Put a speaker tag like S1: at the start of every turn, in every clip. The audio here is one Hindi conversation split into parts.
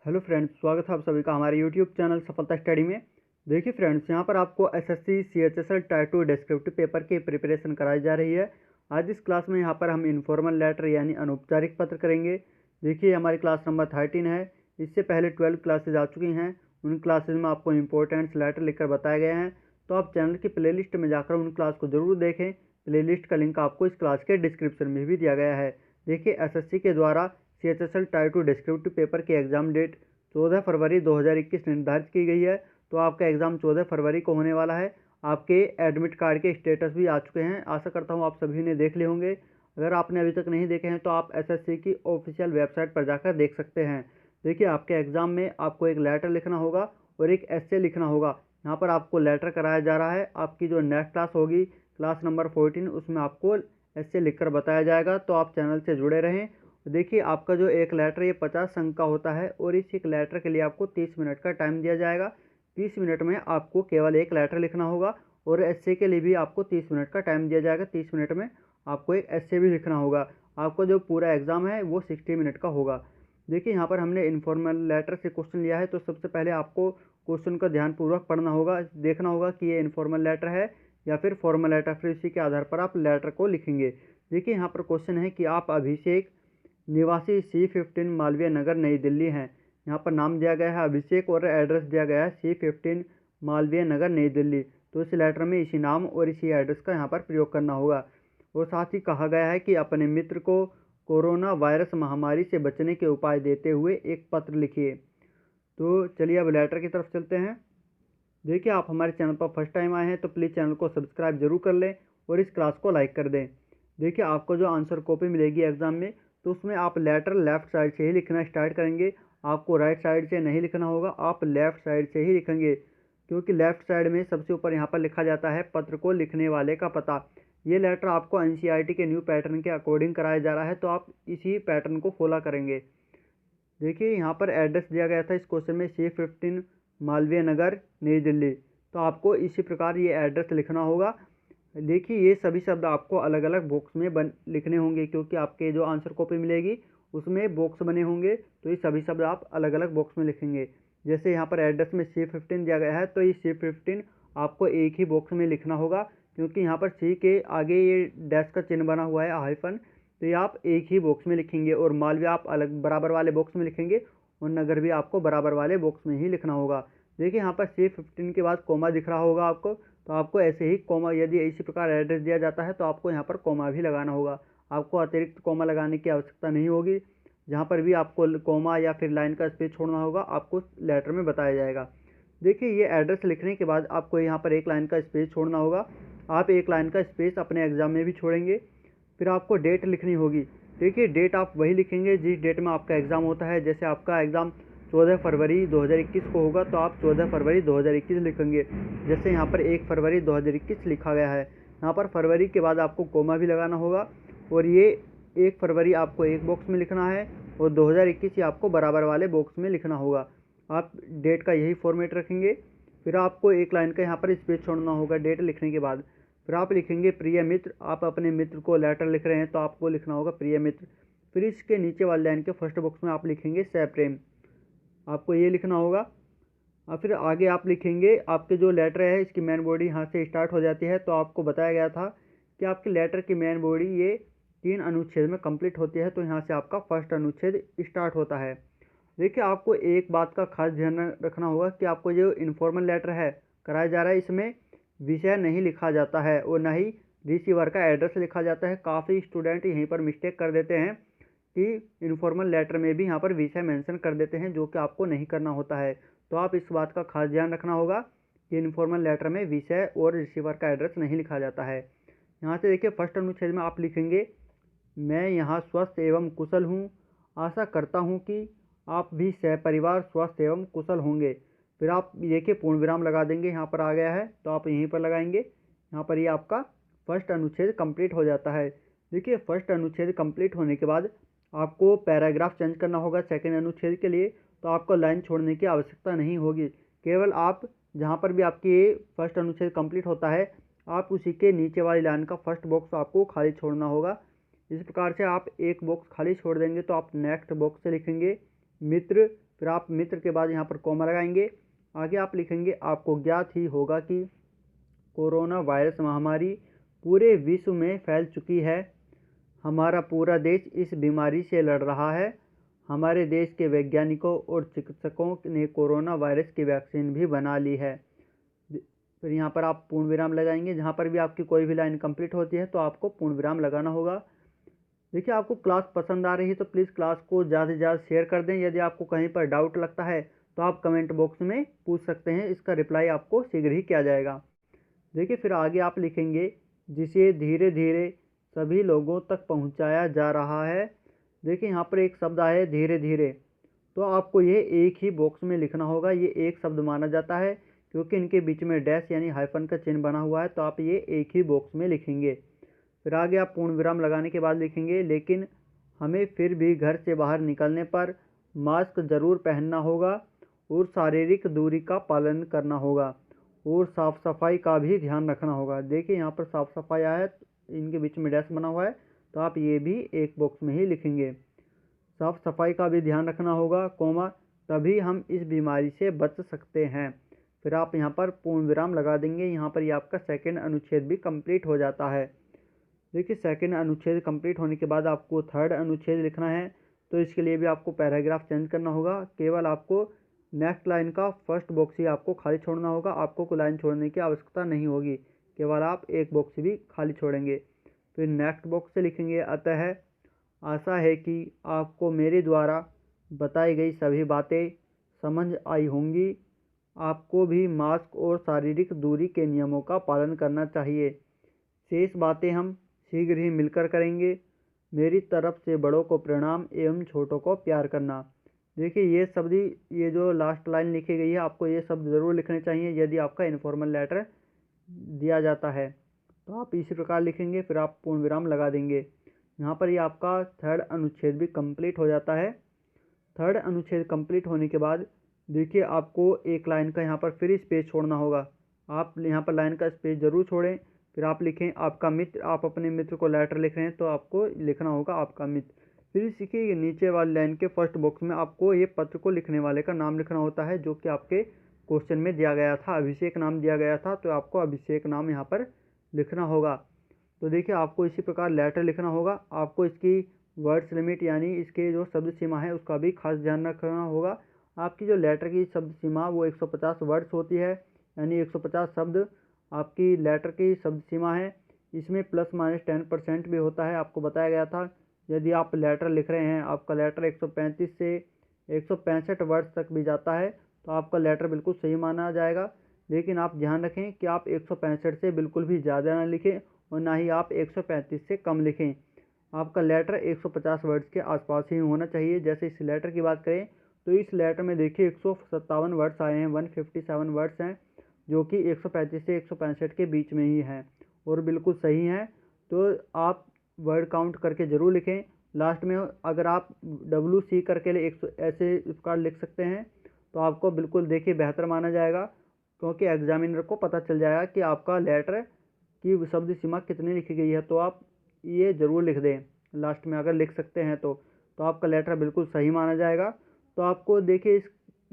S1: हेलो फ्रेंड्स, स्वागत है आप सभी का हमारे यूट्यूब चैनल सफलता स्टडी में। देखिए फ्रेंड्स, यहाँ पर आपको SSC CHSL tyre 2 descriptive paper की प्रिपरेशन कराई जा रही है। आज इस क्लास में यहाँ पर हम इनफॉर्मल लेटर यानी अनौपचारिक पत्र करेंगे। देखिए हमारी क्लास नंबर 13 है। इससे पहले 12 क्लासेज आ चुकी हैं। उन क्लासेज में आपको इंपॉर्टेंट्स लेटर लिखकर बताए गए हैं, तो आप चैनल की प्लेलिस्ट में जाकर उन क्लास को जरूर देखें। प्लेलिस्ट का लिंक आपको इस क्लास के डिस्क्रिप्शन में भी दिया गया है। देखिए एसएससी के द्वारा सीएचएसएल टायर 2 डिस्क्रिप्टिव पेपर की एग्जाम डेट 14 फरवरी 2021 निर्धारित की गई है। तो आपका एग्ज़ाम 14 फरवरी को होने वाला है। आपके एडमिट कार्ड के स्टेटस भी आ चुके हैं। आशा करता हूँ आप सभी ने देख लिए होंगे। अगर आपने अभी तक नहीं देखे हैं तो आप एसएससी की ऑफिशियल वेबसाइट पर जाकर देख सकते हैं। देखिए आपके एग्ज़ाम में आपको एक लेटर लिखना होगा और एक एस्से लिखना होगा। यहाँ पर आपको लेटर कराया जा रहा है। आपकी जो नेक्स्ट क्लास होगी, क्लास नंबर 14, उसमें आपको एस्से लिखकर बताया जाएगा। तो आप चैनल से जुड़े रहें। देखिए आपका जो एक लेटर ये 50 अंक का होता है और इस एक लेटर के लिए आपको 30 मिनट का टाइम दिया जाएगा। 30 मिनट में आपको केवल एक लेटर लिखना होगा और एस्से के लिए भी आपको 30 मिनट का टाइम दिया जाएगा। 30 मिनट में आपको एक एस्से भी लिखना होगा। आपका जो पूरा एग्ज़ाम है वो 60 मिनट का होगा। देखिए यहाँ पर हमने इनफॉर्मल लेटर से क्वेश्चन लिया है, तो सबसे पहले आपको क्वेश्चन का ध्यानपूर्वक पढ़ना होगा, देखना होगा कि ये इनफॉर्मल लेटर है या फिर फॉर्मल लेटर। फिर इसी के आधार पर आप लेटर को लिखेंगे। देखिए यहाँ पर क्वेश्चन है कि आप अभिषेक निवासी C15 मालवीय नगर नई दिल्ली हैं। यहाँ पर नाम दिया गया है अभिषेक और एड्रेस दिया गया है C15 मालवीय नगर नई दिल्ली। तो इस लेटर में इसी नाम और इसी एड्रेस का यहाँ पर प्रयोग करना होगा। और साथ ही कहा गया है कि अपने मित्र को कोरोना वायरस महामारी से बचने के उपाय देते हुए एक पत्र लिखिए। तो चलिए अब लेटर की तरफ चलते हैं। देखिए आप हमारे चैनल पर फर्स्ट टाइम आए हैं तो प्लीज़ चैनल को सब्सक्राइब जरूर कर लें और इस क्लास को लाइक कर दें। देखिए आपको जो आंसर कॉपी मिलेगी एग्जाम में, तो उसमें आप लेटर लेफ़्ट साइड से ही लिखना स्टार्ट करेंगे। आपको राइट साइड से नहीं लिखना होगा, आप लेफ़्ट साइड से ही लिखेंगे, क्योंकि लेफ़्ट साइड में सबसे ऊपर यहाँ पर लिखा जाता है पत्र को लिखने वाले का पता। ये लेटर आपको एनसीईआरटी के न्यू पैटर्न के अकॉर्डिंग कराया जा रहा है, तो आप इसी पैटर्न को फॉलो करेंगे। देखिए यहाँ पर एड्रेस दिया गया था इस क्वेश्चन में C15 मालवीय नगर नई दिल्ली। तो आपको इसी प्रकार ये एड्रेस लिखना होगा। देखिए ये सभी शब्द आपको अलग अलग बॉक्स में लिखने होंगे, क्योंकि आपके जो आंसर कॉपी मिलेगी उसमें बॉक्स बने होंगे। तो ये सभी शब्द आप अलग अलग बॉक्स में लिखेंगे। जैसे यहाँ पर एड्रेस में C15 दिया गया है, तो ये C15 आपको एक ही बॉक्स में लिखना होगा, क्योंकि यहाँ पर C के आगे ये डैश का चिन्ह बना हुआ है, हाइफन। तो ये आप एक ही बॉक्स में लिखेंगे और मालवीय आप अलग बराबर वाले बॉक्स में लिखेंगे और नगर भी आपको बराबर वाले बॉक्स में ही लिखना होगा। देखिए यहाँ पर C15 के बाद कोमा दिख रहा होगा आपको, तो आपको ऐसे ही कोमा, यदि इसी प्रकार एड्रेस दिया जाता है तो आपको यहाँ पर कोमा भी लगाना होगा। आपको अतिरिक्त कोमा लगाने की आवश्यकता नहीं होगी। जहाँ पर भी आपको कोमा या फिर लाइन का स्पेस छोड़ना होगा आपको लेटर में बताया जाएगा। देखिए ये एड्रेस लिखने के बाद आपको यहाँ पर एक लाइन का स्पेस छोड़ना होगा। आप एक लाइन का स्पेस अपने एग्जाम में भी छोड़ेंगे। फिर आपको डेट लिखनी होगी। देखिए डेट आप वही लिखेंगे जिस डेट में आपका एग्ज़ाम होता है। जैसे आपका एग्ज़ाम 14 फरवरी 2021 को होगा, तो आप 14 फरवरी 2021 लिखेंगे। जैसे यहाँ पर 1 फरवरी 2021 लिखा गया है। यहाँ पर फरवरी के बाद आपको कोमा भी लगाना होगा और ये 1 फरवरी आपको एक बॉक्स में लिखना है और 2021 ही आपको बराबर वाले बॉक्स में लिखना होगा। आप डेट का यही फॉर्मेट रखेंगे। फिर आपको एक लाइन का यहाँ पर स्पेस छोड़ना होगा डेट लिखने के बाद। फिर आप लिखेंगे प्रिय मित्र। आप अपने मित्र को लेटर लिख रहे हैं तो आपको लिखना होगा प्रिय मित्र। फिर इसके नीचे वाले लाइन के फर्स्ट बॉक्स में आप लिखेंगे सप्रेम, आपको ये लिखना होगा। और फिर आगे आप लिखेंगे आपके जो लेटर है इसकी मेन बॉडी यहाँ से स्टार्ट हो जाती है। तो आपको बताया गया था कि आपके लेटर की मेन बॉडी ये 3 अनुच्छेद में कंप्लीट होती है, तो यहाँ से आपका फर्स्ट अनुच्छेद स्टार्ट होता है। देखिए आपको एक बात का खास ध्यान रखना होगा कि आपको जो इनफॉर्मल लेटर है कराया जा रहा है, इसमें विषय नहीं लिखा जाता है और ना ही रिसीवर का एड्रेस लिखा जाता है। काफ़ी स्टूडेंट यहीं पर मिस्टेक कर देते हैं कि इनफॉर्मल लेटर में भी यहाँ पर विषय मेंशन कर देते हैं, जो कि आपको नहीं करना होता है। तो आप इस बात का खास ध्यान रखना होगा कि इनफॉर्मल लेटर में विषय और रिसीवर का एड्रेस नहीं लिखा जाता है। यहाँ से देखिए फर्स्ट अनुच्छेद में आप लिखेंगे मैं यहाँ स्वस्थ एवं कुशल हूँ। आशा करता हूँ कि आप भी सहपरिवार स्वस्थ एवं कुशल होंगे। फिर आप देखिए पूर्ण विराम लगा देंगे, यहाँ पर आ गया है तो आप यहीं पर लगाएंगे। यहाँ पर ये आपका फर्स्ट अनुच्छेद कंप्लीट हो जाता है। देखिए फर्स्ट अनुच्छेद कंप्लीट होने के बाद आपको पैराग्राफ चेंज करना होगा सेकंड अनुच्छेद के लिए। तो आपको लाइन छोड़ने की आवश्यकता नहीं होगी। केवल आप जहाँ पर भी आपकी फर्स्ट अनुच्छेद कंप्लीट होता है, आप उसी के नीचे वाली लाइन का फर्स्ट बॉक्स आपको खाली छोड़ना होगा। इस प्रकार से आप एक बॉक्स खाली छोड़ देंगे तो आप नेक्स्ट बॉक्स से लिखेंगे मित्र, फिर आप मित्र के बाद यहाँ पर कॉमा लगाएंगे। आगे आप लिखेंगे आपको ज्ञात ही होगा कि कोरोना वायरस महामारी पूरे विश्व में फैल चुकी है। हमारा पूरा देश इस बीमारी से लड़ रहा है। हमारे देश के वैज्ञानिकों और चिकित्सकों ने कोरोना वायरस की वैक्सीन भी बना ली है। फिर यहाँ पर आप पूर्ण विराम लगाएंगे। जहाँ पर भी आपकी कोई भी लाइन कंप्लीट होती है तो आपको पूर्ण विराम लगाना होगा। देखिए, आपको क्लास पसंद आ रही है तो प्लीज़ क्लास को ज़्यादा से ज़्यादा शेयर कर दें। यदि आपको कहीं पर डाउट लगता है तो आप कमेंट बॉक्स में पूछ सकते हैं, इसका रिप्लाई आपको शीघ्र ही किया जाएगा। देखिए, फिर आगे आप लिखेंगे जिसे धीरे धीरे सभी लोगों तक पहुंचाया जा रहा है। देखिए, यहाँ पर एक शब्द आया है धीरे धीरे, तो आपको ये एक ही बॉक्स में लिखना होगा। ये एक शब्द माना जाता है क्योंकि इनके बीच में डैश यानी हाइफन का चिन्ह बना हुआ है, तो आप ये एक ही बॉक्स में लिखेंगे। फिर आगे आप पूर्ण विराम लगाने के बाद लिखेंगे लेकिन हमें फिर भी घर से बाहर निकलने पर मास्क ज़रूर पहनना होगा और शारीरिक दूरी का पालन करना होगा और साफ़ सफाई का भी ध्यान रखना होगा। देखिए, यहाँ पर साफ़ सफाई आया है, इनके बीच में डैश बना हुआ है, तो आप ये भी एक बॉक्स में ही लिखेंगे। साफ़ सफाई का भी ध्यान रखना होगा, कॉमा, तभी हम इस बीमारी से बच सकते हैं। फिर आप यहाँ पर पूर्ण विराम लगा देंगे। यहाँ पर ये आपका सेकंड अनुच्छेद भी कंप्लीट हो जाता है। देखिए, सेकंड अनुच्छेद कंप्लीट होने के बाद आपको थर्ड अनुच्छेद लिखना है, तो इसके लिए भी आपको पैराग्राफ चेंज करना होगा। केवल आपको नेक्स्ट लाइन का फर्स्ट बॉक्स ही आपको खाली छोड़ना होगा। आपको कोई लाइन छोड़ने की आवश्यकता नहीं होगी, केवल आप एक बॉक्स भी खाली छोड़ेंगे। फिर नेक्स्ट बॉक्स से लिखेंगे अतः आशा है कि आपको मेरे द्वारा बताई गई सभी बातें समझ आई होंगी। आपको भी मास्क और शारीरिक दूरी के नियमों का पालन करना चाहिए। शेष बातें हम शीघ्र ही मिलकर करेंगे। मेरी तरफ से बड़ों को प्रणाम एवं छोटों को प्यार करना। देखिए, ये शब्द ही, ये जो लास्ट लाइन लिखी गई है, आपको ये शब्द ज़रूर लिखने चाहिए यदि आपका इन्फॉर्मल लेटर दिया जाता है, तो आप इसी प्रकार लिखेंगे। फिर आप पूर्ण विराम लगा देंगे। यहाँ पर ये आपका थर्ड अनुच्छेद भी कंप्लीट हो जाता है। थर्ड अनुच्छेद कंप्लीट होने के बाद देखिए, आपको एक लाइन का यहाँ पर फिर स्पेस छोड़ना होगा। आप यहाँ पर लाइन का स्पेस ज़रूर छोड़ें। फिर आप लिखें आपका मित्र। आप अपने मित्र को लेटर लिख रहे हैं तो आपको लिखना होगा आपका मित्र। फिर इसी के नीचे वाली लाइन के फर्स्ट बॉक्स में आपको ये पत्र को लिखने वाले का नाम लिखना होता है, जो कि आपके क्वेश्चन में दिया गया था। अभिषेक नाम दिया गया था, तो आपको अभिषेक नाम यहाँ पर लिखना होगा। तो देखिए, आपको इसी प्रकार लेटर लिखना होगा। आपको इसकी वर्ड्स लिमिट यानी इसके जो शब्द सीमा है उसका भी खास ध्यान रखना होगा। आपकी जो लेटर की शब्द सीमा वो 150 वर्ड्स होती है, यानी 150 शब्द आपकी लेटर की शब्द सीमा है। इसमें ±10% भी होता है, आपको बताया गया था। यदि आप लेटर लिख रहे हैं, आपका लेटर 135 से 165 वर्ड्स तक भी जाता है, तो आपका लेटर बिल्कुल सही माना जाएगा। लेकिन आप ध्यान रखें कि आप 165 से बिल्कुल भी ज़्यादा ना लिखें और ना ही आप 135 से कम लिखें। आपका लेटर 150 वर्ड्स के आसपास ही होना चाहिए। जैसे इस लेटर की बात करें तो इस लेटर में देखिए 157 वर्ड्स आए हैं, 157 वर्ड्स हैं, जो कि 135 से 165 के बीच में ही हैं और बिल्कुल सही हैं। तो आप वर्ड काउंट करके ज़रूर लिखें। लास्ट में अगर आप WC करके ऐसे उसका लिख सकते हैं तो आपको बिल्कुल देखिए बेहतर माना जाएगा, क्योंकि एग्जामिनर को पता चल जाएगा कि आपका लेटर की शब्द सीमा कितनी लिखी गई है। तो आप ये ज़रूर लिख दें लास्ट में, अगर लिख सकते हैं तो आपका लेटर बिल्कुल सही माना जाएगा। तो आपको देखिए इस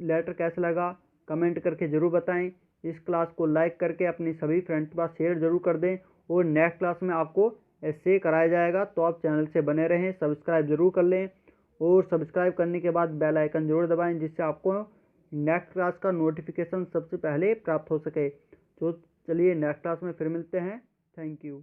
S1: लेटर कैसा लगा कमेंट करके ज़रूर बताएं। इस क्लास को लाइक करके अपनी सभी फ्रेंड्स के पास शेयर ज़रूर कर दें और नेक्स्ट क्लास में आपको ऐसे कराया जाएगा, तो आप चैनल से बने रहें, सब्सक्राइब ज़रूर कर लें और सब्सक्राइब करने के बाद बेल आइकन ज़रूर दबाएं, जिससे आपको नेक्स्ट क्लास का नोटिफिकेशन सबसे पहले प्राप्त हो सके। तो चलिए नेक्स्ट क्लास में फिर मिलते हैं। Thank you.